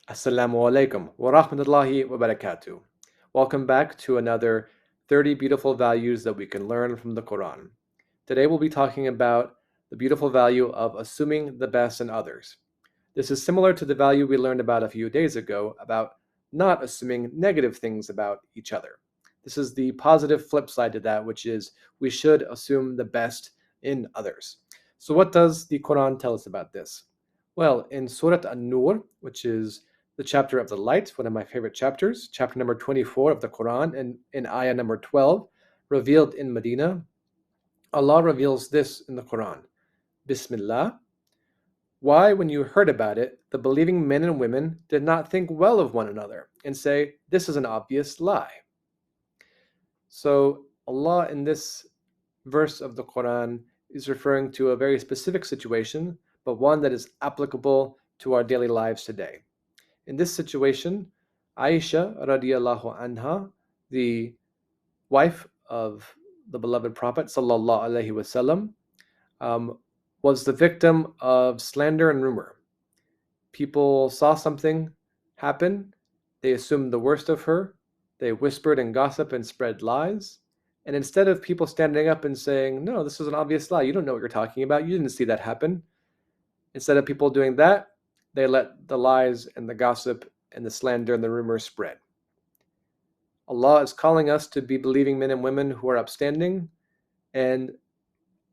Assalamu alaikum wa rahmatullahi wa barakatuh. Welcome back to another 30 beautiful values that we can learn from the Quran. Today we'll be talking about the beautiful value of assuming the best in others. This is similar to the value we learned about a few days ago about not assuming negative things about each other. This is the positive flip side to that, which is we should assume the best in others. So what does the Quran tell us about this? Well, in Surah An-Nur, which is the chapter of the light, one of my favorite chapters, chapter number 24 of the Quran, and in ayah number 12, revealed in Medina, Allah reveals this in the Quran. Bismillah. Why, when you heard about it, the believing men and women did not think well of one another and say, this is an obvious lie. So Allah in this verse of the Quran is referring to a very specific situation, but one that is applicable to our daily lives today. In this situation, Aisha radiallahu anha, the wife of the beloved Prophet sallallahu alaihi wasallam, was the victim of slander and rumor. People saw something happen, they assumed the worst of her, they whispered and gossiped and spread lies. And instead of people standing up and saying, no, this is an obvious lie, you don't know what you're talking about, you didn't see that happen. Instead of people doing that, they let the lies and the gossip and the slander and the rumors spread. Allah is calling us to be believing men and women who are upstanding and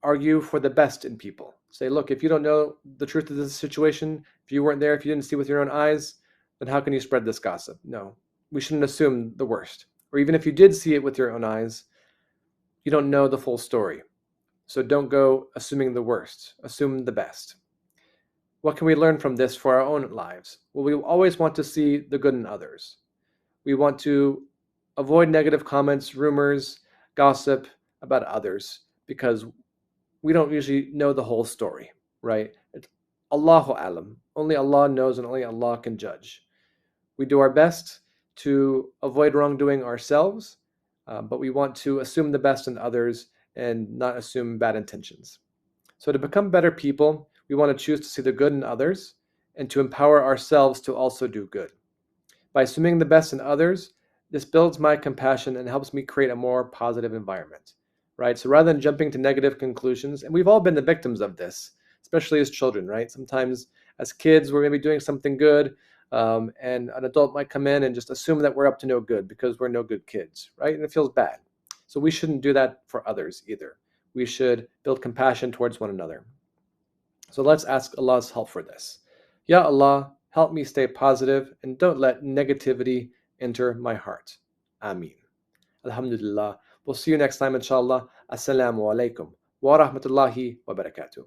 argue for the best in people. Say, look, if you don't know the truth of this situation, if you weren't there, if you didn't see with your own eyes, then how can you spread this gossip? No, we shouldn't assume the worst. Or even if you did see it with your own eyes, you don't know the full story. So don't go assuming the worst, assume the best. What can we learn from this for our own lives? Well, we always want to see the good in others. We want to avoid negative comments, rumors, gossip about others, because we don't usually know the whole story, right? It's Allahu alam. Only Allah knows and only Allah can judge. We do our best to avoid wrongdoing ourselves, but we want to assume the best in others and not assume bad intentions. So to become better people, we want to choose to see the good in others and to empower ourselves to also do good. By assuming the best in others, this builds my compassion and helps me create a more positive environment, right? So rather than jumping to negative conclusions, and we've all been the victims of this, especially as children, right? Sometimes as kids, we're maybe doing something good, and an adult might come in and just assume that we're up to no good because we're no good kids, right? And it feels bad. So we shouldn't do that for others either. We should build compassion towards one another. So let's ask Allah's help for this. Ya Allah, help me stay positive and don't let negativity enter my heart. Ameen. Alhamdulillah. We'll see you next time, inshallah. Assalamu alaikum wa rahmatullahi wa barakatuh.